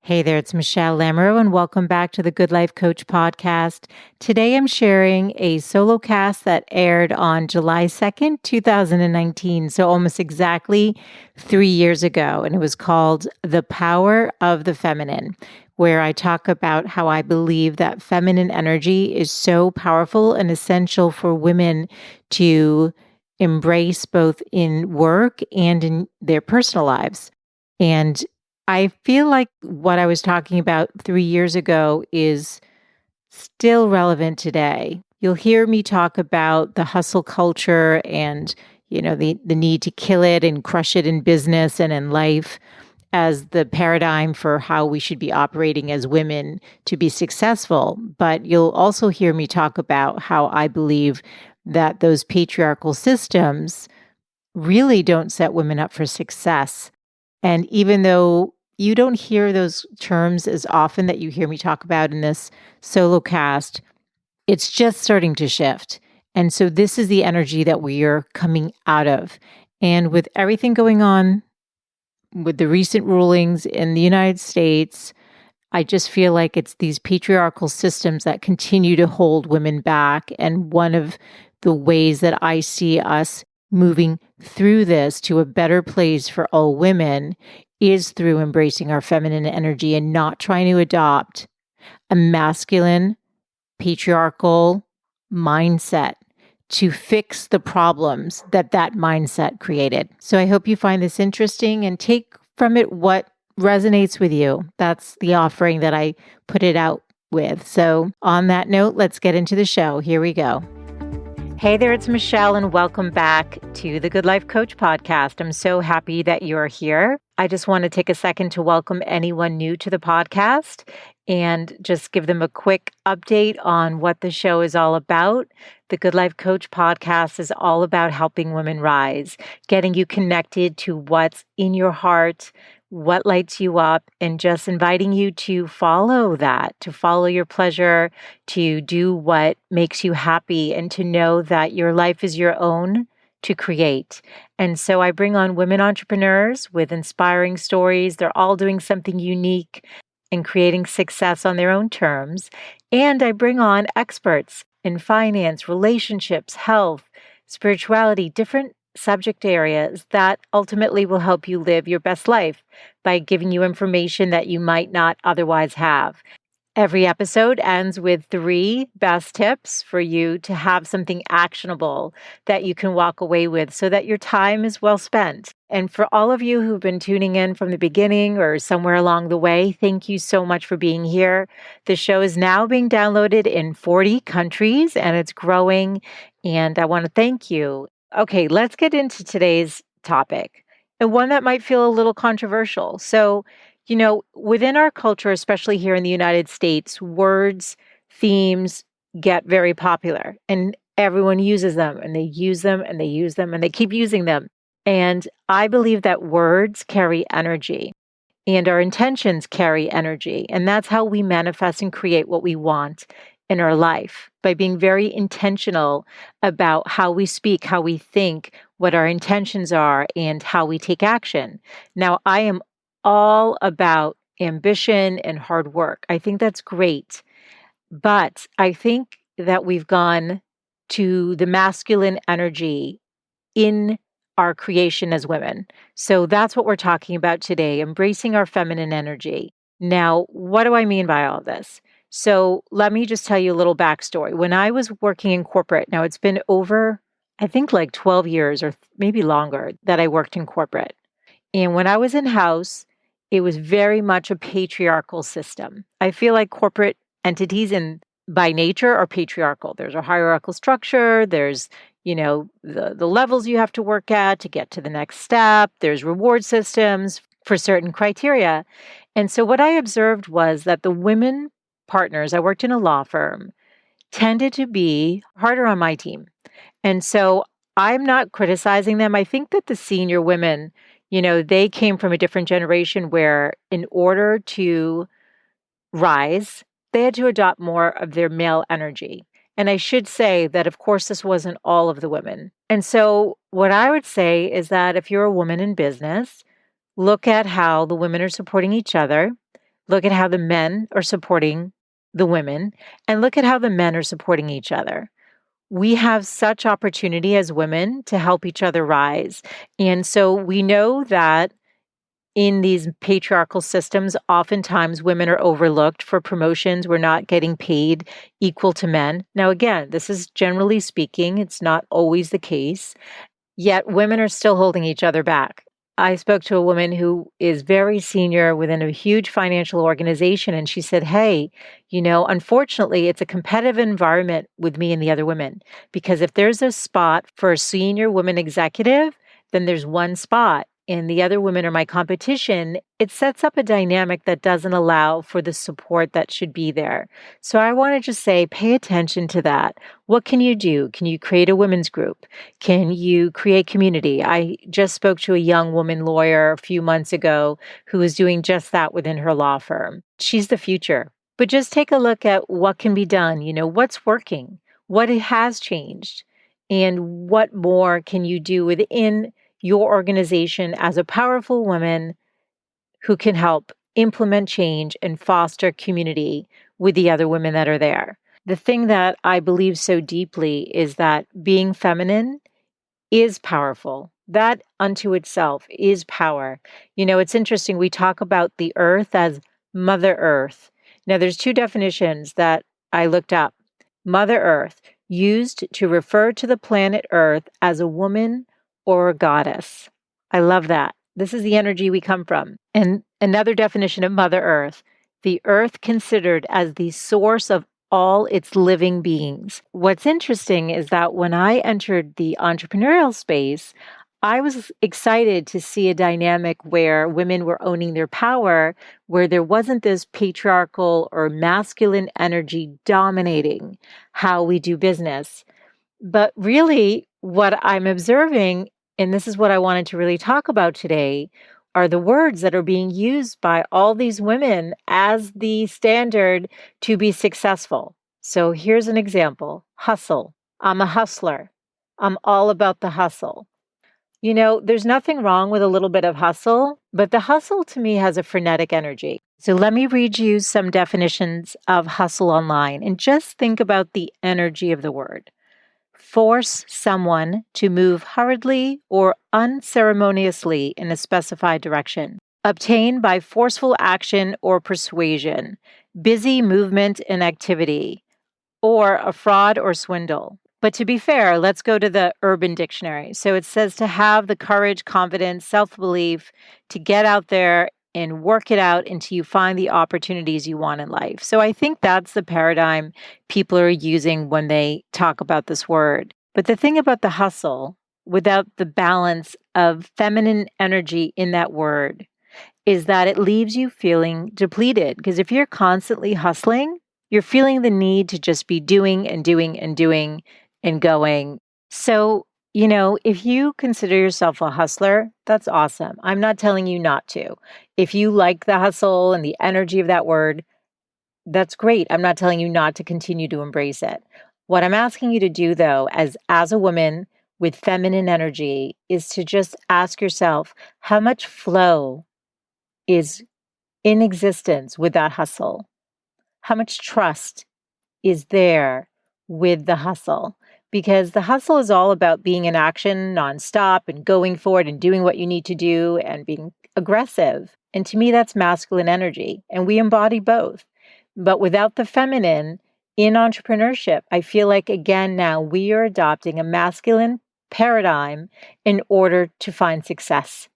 Hey there, it's Michele Lamoureux, and welcome back to the Good Life Coach podcast. Today I'm sharing a solo cast that aired on July 2nd, 2019, so almost exactly 3 years ago, and it was called The Power of the Feminine, where I talk about how I believe that feminine energy is so powerful and essential for women to embrace both in work and in their personal lives. And I feel like what I was talking about 3 years ago is still relevant today. You'll hear me talk about the hustle culture and, the need to kill it and crush it in business and in life as the paradigm for how we should be operating as women to be successful. But you'll also hear me talk about how I believe that those patriarchal systems really don't set women up for success. And even though you don't hear those terms as often that you hear me talk about in this solo cast, it's just starting to shift. And so this is the energy that we are coming out of. And with everything going on with the recent rulings in the United States, I just feel like it's these patriarchal systems that continue to hold women back. And one of the ways that I see us moving through this to a better place for all women is through embracing our feminine energy and not trying to adopt a masculine, patriarchal mindset to fix the problems that mindset created. So I hope you find this interesting and take from it what resonates with you. That's the offering that I put it out with. So on that note, let's get into the show. Here we go. Hey there, it's Michele, and welcome back to the Good Life Coach podcast. I'm so happy that you're here. I just want to take a second to welcome anyone new to the podcast and just give them a quick update on what the show is all about. The Good Life Coach podcast is all about helping women rise, getting you connected to what's in your heart, what lights you up, and just inviting you to follow that, to follow your pleasure, to do what makes you happy, and to know that your life is your own to create. And so I bring on women entrepreneurs with inspiring stories. They're all doing something unique and creating success on their own terms. And I bring on experts in finance, relationships, health, spirituality, different subject areas that ultimately will help you live your best life by giving you information that you might not otherwise have. Every episode ends with 3 best tips for you to have something actionable that you can walk away with so that your time is well spent. And for all of you who've been tuning in from the beginning or somewhere along the way, thank you so much for being here. The show is now being downloaded in 40 countries and it's growing. And I want to thank you. Okay, let's get into today's topic, and one that might feel a little controversial. So, within our culture, especially here in the United States, words, themes get very popular and everyone uses them and they use them and they use them and they keep using them. And I believe that words carry energy and our intentions carry energy. And that's how we manifest and create what we want in our life, by being very intentional about how we speak, how we think, what our intentions are, and how we take action. Now, I am all about ambition and hard work. I think that's great. But I think that we've gone to the masculine energy in our creation as women. So that's what we're talking about today, embracing our feminine energy. Now, what do I mean by all of this? So let me just tell you a little backstory. When I was working in corporate, now it's been over, I think like 12 years or maybe longer that I worked in corporate. And when I was in house, it was very much a patriarchal system. I feel like corporate entities by nature are patriarchal. There's a hierarchical structure. There's, the levels you have to work at to get to the next step. There's reward systems for certain criteria. And so what I observed was that the women partners, I worked in a law firm, tended to be harder on my team. And so I'm not criticizing them. I think that the senior women, they came from a different generation where in order to rise, they had to adopt more of their male energy. And I should say that, of course, this wasn't all of the women. And so what I would say is that if you're a woman in business, look at how the women are supporting each other. Look at how the men are supporting the women, and look at how the men are supporting each other. We have such opportunity as women to help each other rise. And so we know that in these patriarchal systems, oftentimes women are overlooked for promotions. We're not getting paid equal to men. Now, again, this is generally speaking, it's not always the case. Yet women are still holding each other back. I spoke to a woman who is very senior within a huge financial organization, and she said, hey, unfortunately, it's a competitive environment with me and the other women, because if there's a spot for a senior woman executive, then there's one spot, and the other women are my competition. It sets up a dynamic that doesn't allow for the support that should be there. So I want to just say, pay attention to that. What can you do? Can you create a women's group? Can you create community? I just spoke to a young woman lawyer a few months ago who is doing just that within her law firm. She's the future. But just take a look at what can be done. What's working, what has changed, and what more can you do within your organization as a powerful woman who can help implement change and foster community with the other women that are there. The thing that I believe so deeply is that being feminine is powerful. That unto itself is power. It's interesting. We talk about the earth as Mother Earth. Now, there's two definitions that I looked up. Mother Earth, used to refer to the planet Earth as a woman or a goddess. I love that. This is the energy we come from. And another definition of Mother Earth, the earth considered as the source of all its living beings. What's interesting is that when I entered the entrepreneurial space, I was excited to see a dynamic where women were owning their power, where there wasn't this patriarchal or masculine energy dominating how we do business. But really, what I'm observing, and this is what I wanted to really talk about today, are the words that are being used by all these women as the standard to be successful. So here's an example: hustle. I'm a hustler. I'm all about the hustle. There's nothing wrong with a little bit of hustle, but the hustle to me has a frenetic energy. So let me read you some definitions of hustle online and just think about the energy of the word. Force someone to move hurriedly or unceremoniously in a specified direction. Obtain by forceful action or persuasion. Busy movement and activity. Or a fraud or swindle. But to be fair, let's go to the Urban Dictionary. So it says to have the courage, confidence, self-belief, to get out there and work it out until you find the opportunities you want in life. So I think that's the paradigm people are using when they talk about this word. But the thing about the hustle, without the balance of feminine energy in that word, is that it leaves you feeling depleted. Because if you're constantly hustling, you're feeling the need to just be doing and doing and doing and going. So, if you consider yourself a hustler, that's awesome. I'm not telling you not to. If you like the hustle and the energy of that word, that's great. I'm not telling you not to continue to embrace it. What I'm asking you to do, though, as a woman with feminine energy, is to just ask yourself, how much flow is in existence with that hustle? How much trust is there with the hustle? Because the hustle is all about being in action nonstop and going for it and doing what you need to do and being aggressive. And to me, that's masculine energy. And we embody both. But without the feminine in entrepreneurship, I feel like, again, now we are adopting a masculine paradigm in order to find success.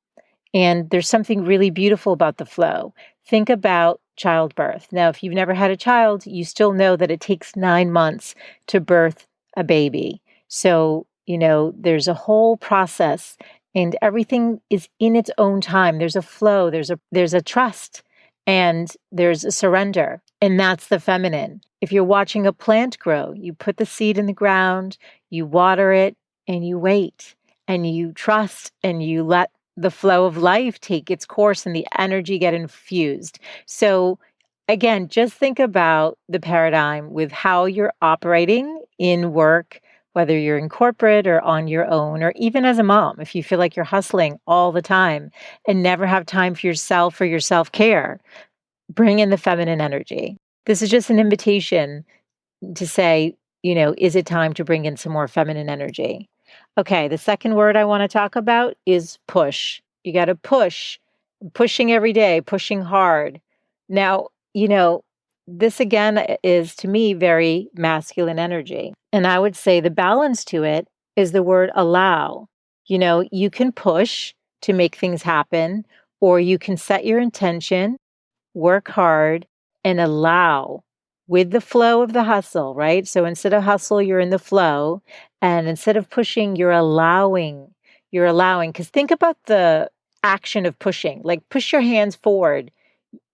And there's something really beautiful about the flow. Think about childbirth. Now, if you've never had a child, you still know that it takes 9 months to birth a baby. So, there's a whole process and everything is in its own time. There's a flow, there's a trust, and there's a surrender. And that's the feminine. If you're watching a plant grow, you put the seed in the ground, you water it, and you wait, and you trust, and you let the flow of life take its course and the energy get infused. So again, just think about the paradigm with how you're operating in work, whether you're in corporate or on your own, or even as a mom, if you feel like you're hustling all the time and never have time for yourself or your self-care. bring in the feminine energy. This is just an invitation to say, is it time to bring in some more feminine energy? Okay, the second word I want to talk about is push. You got to push, pushing every day, pushing hard. Now, this again is to me very masculine energy. And I would say the balance to it is the word allow. You can push to make things happen, or you can set your intention, work hard, and allow with the flow of the hustle, right? So instead of hustle, you're in the flow. And instead of pushing, you're allowing. You're allowing. Because think about the action of pushing, like push your hands forward.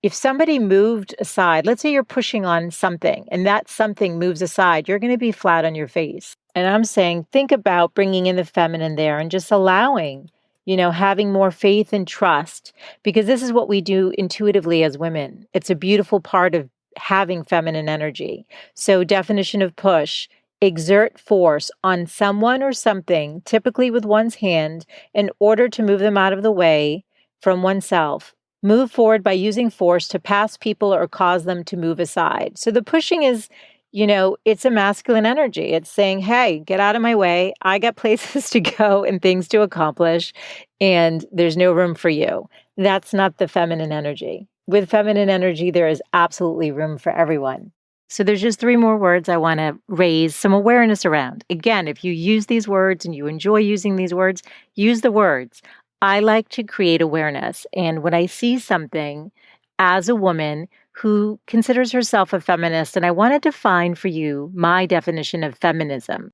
If somebody moved aside, let's say you're pushing on something and that something moves aside, you're going to be flat on your face. And I'm saying, think about bringing in the feminine there and just allowing, having more faith and trust, because this is what we do intuitively as women. It's a beautiful part of having feminine energy. So, definition of push: exert force on someone or something, typically with one's hand, in order to move them out of the way from oneself. Move forward by using force to pass people or cause them to move aside. So the pushing is, it's a masculine energy. It's saying, hey, get out of my way. I got places to go and things to accomplish, and there's no room for you. That's not the feminine energy. With feminine energy, there is absolutely room for everyone. So there's just 3 more words I want to raise some awareness around. Again, if you use these words and you enjoy using these words, use the words. I like to create awareness. And when I see something as a woman who considers herself a feminist, and I want to define for you my definition of feminism.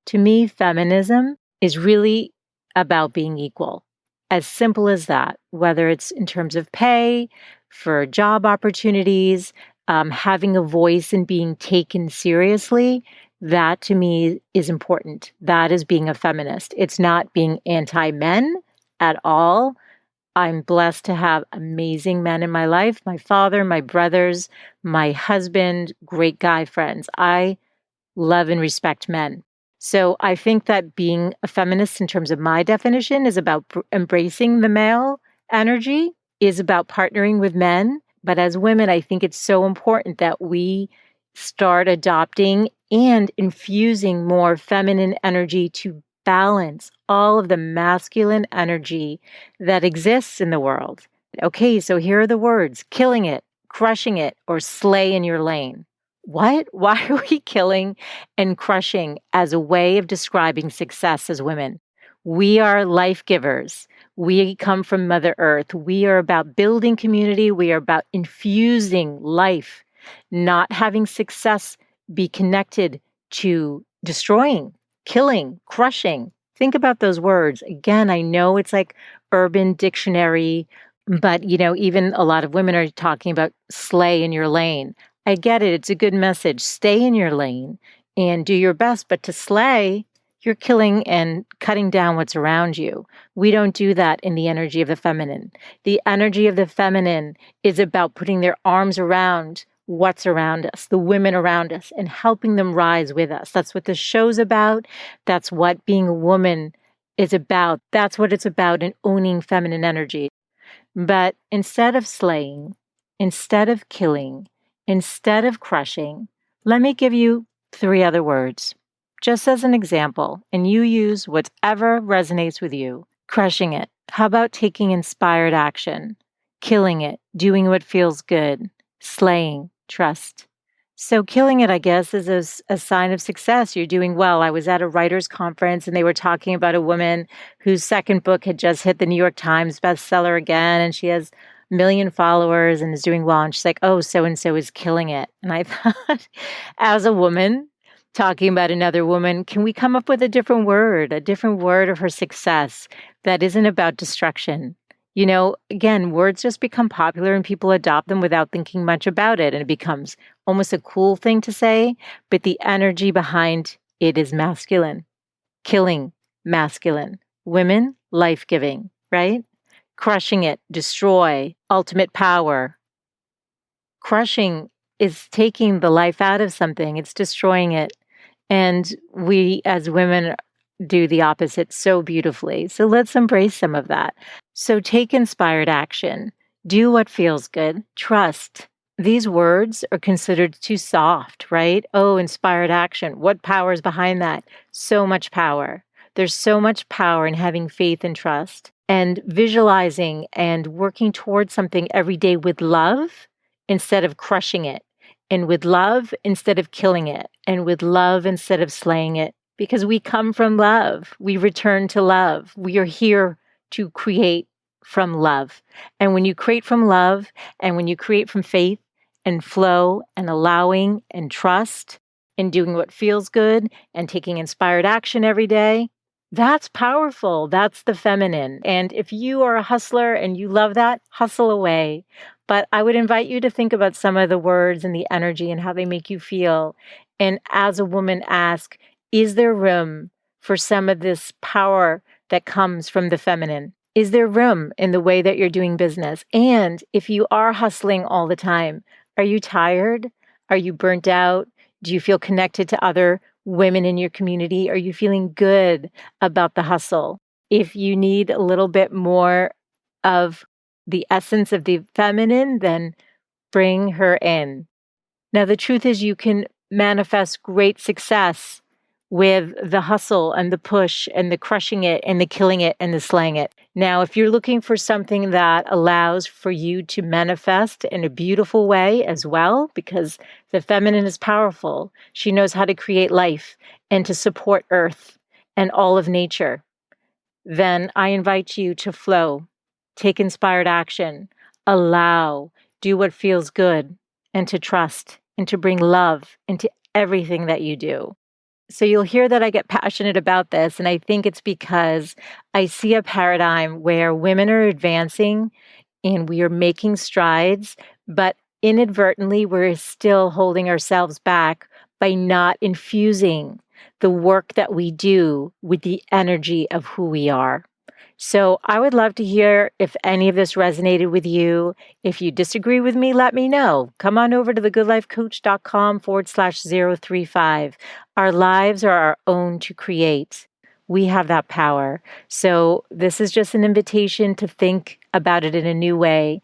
To me, feminism is really about being equal. As simple as that, whether it's in terms of pay, for job opportunities, having a voice and being taken seriously. That to me is important. That is being a feminist. It's not being anti-men at all. I'm blessed to have amazing men in my life, my father, my brothers, my husband, great guy friends. I love and respect men. So I think that being a feminist in terms of my definition is about embracing the male energy, is about partnering with men. But as women, I think it's so important that we start adopting and infusing more feminine energy to balance all of the masculine energy that exists in the world. Okay, so here are the words: killing it, crushing it, or slay in your lane. What? Why are we killing and crushing as a way of describing success as women? We are life givers. We come from Mother Earth. We are about building community. We are about infusing life, not having success be connected to destroying, killing, crushing. Think about those words. Again, I know it's like Urban Dictionary, but even a lot of women are talking about slay in your lane. I get it. It's a good message. Stay in your lane and do your best. But to slay, you're killing and cutting down what's around you. We don't do that in the energy of the feminine. The energy of the feminine is about putting their arms around what's around us, the women around us, and helping them rise with us. That's what the show's about. That's what being a woman is about. That's what it's about in owning feminine energy. But instead of slaying, instead of killing, instead of crushing, let me give you 3 other words, just as an example, and you use whatever resonates with you. Crushing it. How about taking inspired action? Killing it. Doing what feels good. Slaying. Trust. So killing it, I guess, is a sign of success. You're doing well. I was at a writer's conference and they were talking about a woman whose second book had just hit the New York Times bestseller again. And she has 1 million followers and is doing well. And she's like, oh, so-and-so is killing it. And I thought, as a woman talking about another woman, can we come up with a different word of her success that isn't about destruction? Again, words just become popular and people adopt them without thinking much about it. And it becomes almost a cool thing to say, but the energy behind it is masculine. Killing, masculine. Women, life-giving, right? Crushing it, destroy, ultimate power. Crushing is taking the life out of something. It's destroying it. And we as women do the opposite so beautifully. So let's embrace some of that. So take inspired action. Do what feels good. Trust. These words are considered too soft, right? Oh, inspired action. What power is behind that? So much power. There's so much power in having faith and trust and visualizing and working towards something every day with love instead of crushing it, and with love instead of killing it, and with love instead of slaying it. Because we come from love. We return to love. We are here to create from love. And when you create from love, and when you create from faith and flow and allowing and trust and doing what feels good and taking inspired action every day, that's powerful. That's the feminine. And if you are a hustler and you love that, hustle away. But I would invite you to think about some of the words and the energy and how they make you feel. And as a woman, ask, is there room for some of this power that comes from the feminine? Is there room in the way that you're doing business? And if you are hustling all the time, are you tired? Are you burnt out? Do you feel connected to other women in your community? Are you feeling good about the hustle? If you need a little bit more of the essence of the feminine, then bring her in. Now, the truth is you can manifest great success with the hustle and the push and the crushing it and the killing it and the slaying it. Now, if you're looking for something that allows for you to manifest in a beautiful way as well, because the feminine is powerful, she knows how to create life and to support earth and all of nature, then I invite you to flow, take inspired action, allow, do what feels good, and to trust and to bring love into everything that you do. So you'll hear that I get passionate about this, and I think it's because I see a paradigm where women are advancing and we are making strides, but inadvertently we're still holding ourselves back by not infusing the work that we do with the energy of who we are. So I would love to hear if any of this resonated with you. If you disagree with me, let me know. Come on over to thegoodlifecoach.com/035. Our lives are our own to create. We have that power. So this is just an invitation to think about it in a new way.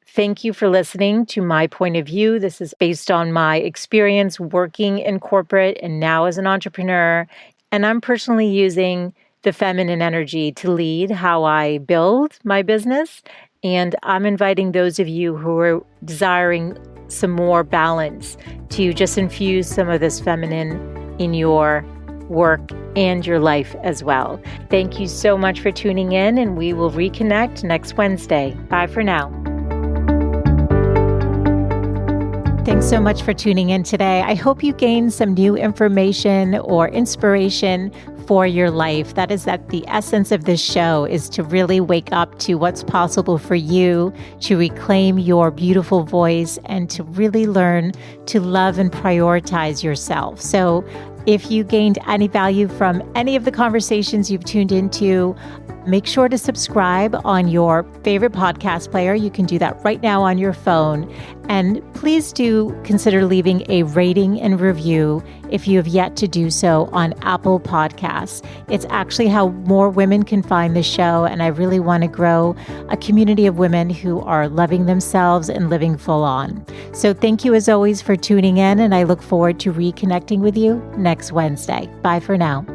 Thank you for listening to my point of view. This is based on my experience working in corporate and now as an entrepreneur. And I'm personally using the feminine energy to lead how I build my business. And I'm inviting those of you who are desiring some more balance to just infuse some of this feminine in your work and your life as well. Thank you so much for tuning in, and we will reconnect next Wednesday. Bye for now. Thanks so much for tuning in today. I hope you gained some new information or inspiration for your life. That the essence of this show is to really wake up to what's possible for you, to reclaim your beautiful voice, and to really learn to love and prioritize yourself. So if you gained any value from any of the conversations you've tuned into, make sure to subscribe on your favorite podcast player. You can do that right now on your phone. And please do consider leaving a rating and review if you have yet to do so on Apple Podcasts. It's actually how more women can find the show. And I really want to grow a community of women who are loving themselves and living full on. So thank you as always for tuning in. And I look forward to reconnecting with you next Wednesday. Bye for now.